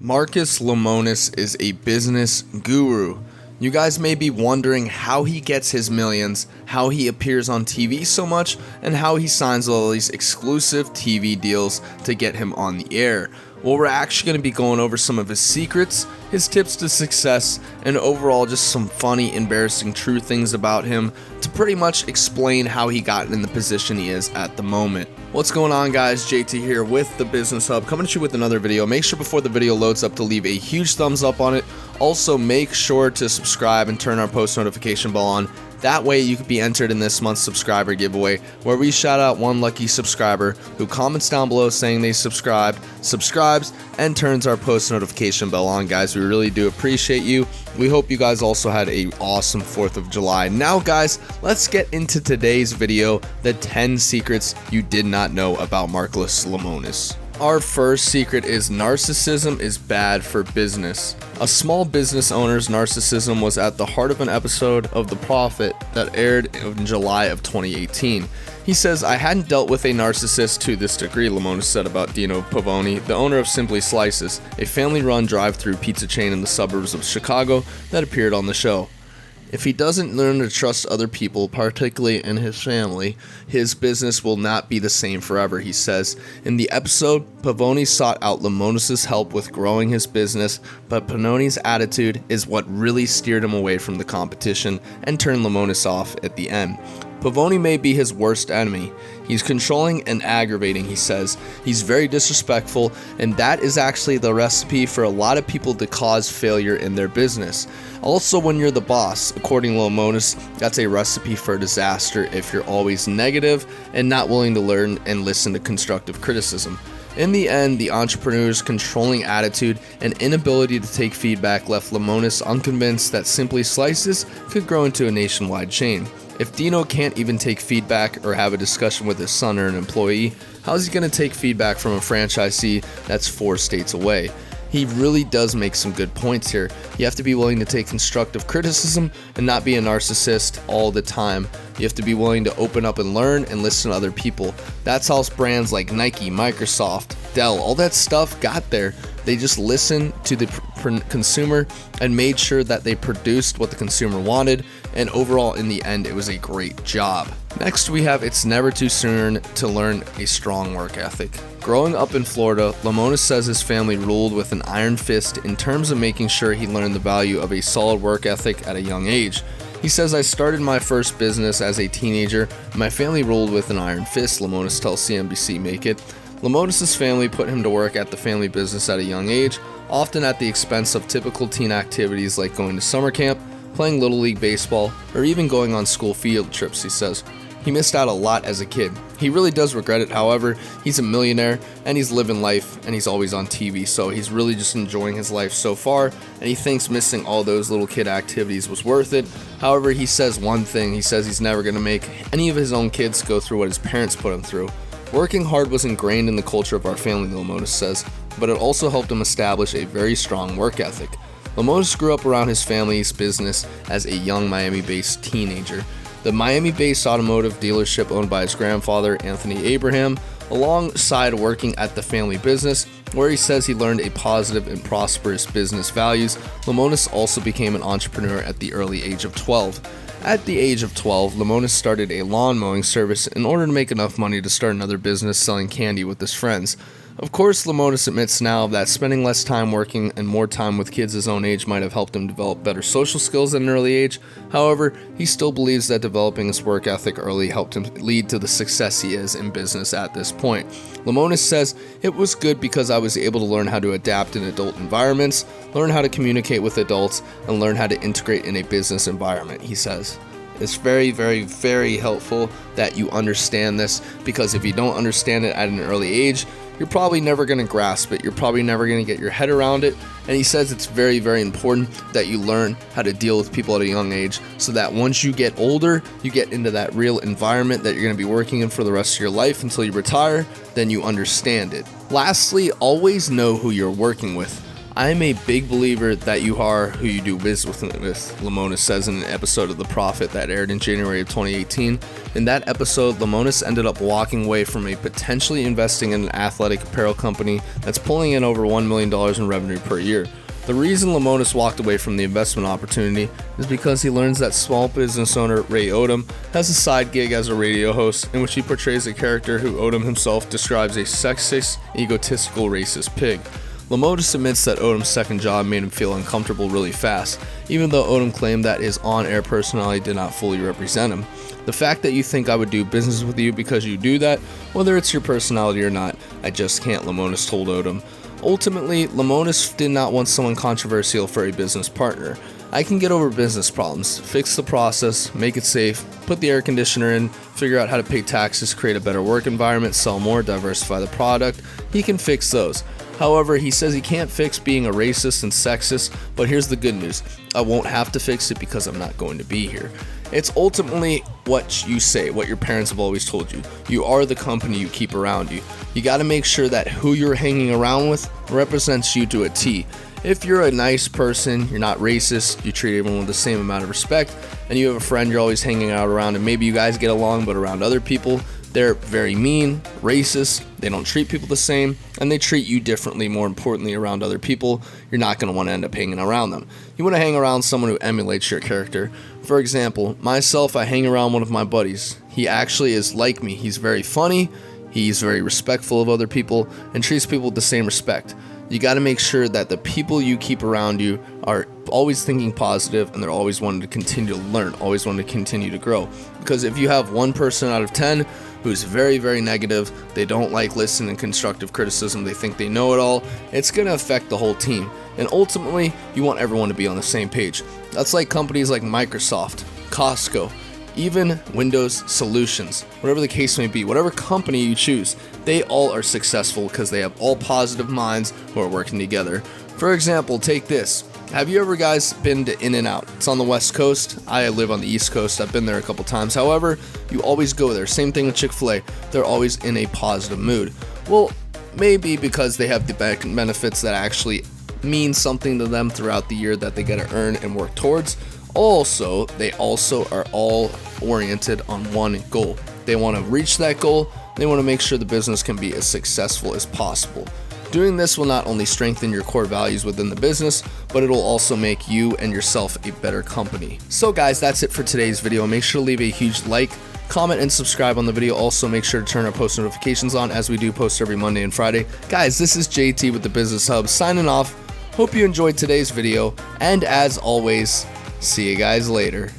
Marcus Lemonis is a business guru. You guys may be wondering how he gets his millions, how he appears on TV so much, and how he signs all these exclusive TV deals to get him on the air. Well, we're actually going to be going over some of his secrets, his tips to success, and overall just some funny, embarrassing, true things about him to pretty much explain how he got in the position he is at the moment. What's going on, guys? JT here with the Business Hub, coming at you with another video. Make sure before the video loads up to leave a huge thumbs up on it. Also, make sure to subscribe and turn our post notification bell on. That way you could be entered in this month's subscriber giveaway, where we shout out one lucky subscriber who comments down below saying they subscribes, and turns our post notification bell on. Guys, we really do appreciate you. We hope you guys also had a awesome 4th of July. Now, guys, let's get into today's video, the 10 secrets you did not know about Marcus Lemonis. Our first secret is narcissism is bad for business. A small business owner's narcissism was at the heart of an episode of The Prophet that aired in July of 2018. He says, "I hadn't dealt with a narcissist to this degree," Lemonis said about Dino Pavoni, the owner of Simply Slices, a family-run drive-through pizza chain in the suburbs of Chicago that appeared on the show. "If he doesn't learn to trust other people, particularly in his family, his business will not be the same forever," he says. In the episode, Pavoni sought out Lemonis' help with growing his business, but Pavoni's attitude is what really steered him away from the competition and turned Lemonis off at the end. Pavoni may be his worst enemy. He's controlling and aggravating, he says. He's very disrespectful, and that is actually the recipe for a lot of people to cause failure in their business. Also, when you're the boss, according to Lemonis, that's a recipe for disaster if you're always negative and not willing to learn and listen to constructive criticism. In the end, the entrepreneur's controlling attitude and inability to take feedback left Lemonis unconvinced that Simply Slices could grow into a nationwide chain. If Dino can't even take feedback or have a discussion with his son or an employee, how's he going to take feedback from a franchisee that's 4 states away? He really does make some good points here. You have to be willing to take constructive criticism and not be a narcissist all the time. You have to be willing to open up and learn and listen to other people. That's how brands like Nike, Microsoft, Dell, all that stuff got there. They just listened to the consumer and made sure that they produced what the consumer wanted, and overall, in the end, it was a great job. Next, we have it's never too soon to learn a strong work ethic. Growing up in Florida, Lemonis says his family ruled with an iron fist in terms of making sure he learned the value of a solid work ethic at a young age. He says, "I started my first business as a teenager. My family ruled with an iron fist," Lemonis tells CNBC Make It. Lemonis' family put him to work at the family business at a young age, often at the expense of typical teen activities like going to summer camp, playing Little League baseball, or even going on school field trips, he says. He missed out a lot as a kid. He really does regret it. However, he's a millionaire and he's living life and he's always on TV, so he's really just enjoying his life so far, and he thinks missing all those little kid activities was worth it. However, he says one thing. He says he's never going to make any of his own kids go through what his parents put him through. "Working hard was ingrained in the culture of our family," Lemonis says, but it also helped him establish a very strong work ethic. Lemonis grew up around his family's business as a young Miami-based teenager. The Miami-based automotive dealership owned by his grandfather, Anthony Abraham, alongside working at the family business, where he says he learned a positive and prosperous business values. Lemonis also became an entrepreneur at the early age of 12. At the age of 12, Lemonis started a lawn mowing service in order to make enough money to start another business selling candy with his friends. Of course, Lemonis admits now that spending less time working and more time with kids his own age might have helped him develop better social skills at an early age. However, he still believes that developing his work ethic early helped him lead to the success he is in business at this point. Lemonis says, "It was good because I was able to learn how to adapt in adult environments, learn how to communicate with adults, and learn how to integrate in a business environment," he says. It's very, very, very helpful that you understand this, because if you don't understand it at an early age, you're probably never going to grasp it. You're probably never going to get your head around it. And he says it's very, very important that you learn how to deal with people at a young age, so that once you get older, you get into that real environment that you're going to be working in for the rest of your life until you retire, then you understand it. Lastly, always know who you're working with. I am a big believer that you are who you do business with, Lemonis says in an episode of The Prophet that aired in January of 2018. In that episode, Lemonis ended up walking away from a potentially investing in an athletic apparel company that's pulling in over $1 million in revenue per year. The reason Lemonis walked away from the investment opportunity is because he learns that small business owner Ray Odom has a side gig as a radio host in which he portrays a character who Odom himself describes a sexist, egotistical, racist pig. Lemonis admits that Odom's second job made him feel uncomfortable really fast, even though Odom claimed that his on-air personality did not fully represent him. The fact that you think I would do business with you because you do that, whether it's your personality or not, I just can't, Lemonis told Odom. Ultimately, Lemonis did not want someone controversial for a business partner. I can get over business problems, fix the process, make it safe, put the air conditioner in, figure out how to pay taxes, create a better work environment, sell more, diversify the product. He can fix those. However, he says he can't fix being a racist and sexist, but here's the good news. I won't have to fix it because I'm not going to be here. It's ultimately what you say, what your parents have always told you. You are the company you keep around you. You got to make sure that who you're hanging around with represents you to a T. If you're a nice person, you're not racist, you treat everyone with the same amount of respect, and you have a friend you're always hanging out around, and maybe you guys get along, but around other people, they're very mean, racist, they don't treat people the same, and they treat you differently, more importantly, around other people, you're not going to want to end up hanging around them. You want to hang around someone who emulates your character. For example, myself, I hang around one of my buddies. He actually is like me. He's very funny, he's very respectful of other people, and treats people with the same respect. You got to make sure that the people you keep around you are always thinking positive and they're always wanting to continue to learn, always wanting to continue to grow. Because if you have one person out of 10 who's very, very negative, they don't like listening to constructive criticism, they think they know it all, it's going to affect the whole team. And ultimately, you want everyone to be on the same page. That's like companies like Microsoft, Costco, even Windows Solutions, whatever the case may be, whatever company you choose, they all are successful because they have all positive minds who are working together. For example, take this. Have you ever guys been to In-N-Out? It's on the West Coast. I live on the East Coast. I've been there a couple times. However, you always go there. Same thing with Chick-fil-A. They're always in a positive mood. Well, maybe because they have the benefits that actually mean something to them throughout the year that they got to earn and work towards. Also, they also are all oriented on one goal. They want to reach that goal. They want to make sure the business can be as successful as possible. Doing this will not only strengthen your core values within the business, but it'll also make you and yourself a better company. So guys, that's it for today's video. Make sure to leave a huge like, comment, and subscribe on the video. Also, make sure to turn our post notifications on as we do post every Monday and Friday. Guys, this is JT with the Business Hub signing off. Hope you enjoyed today's video, and as always, see you guys later.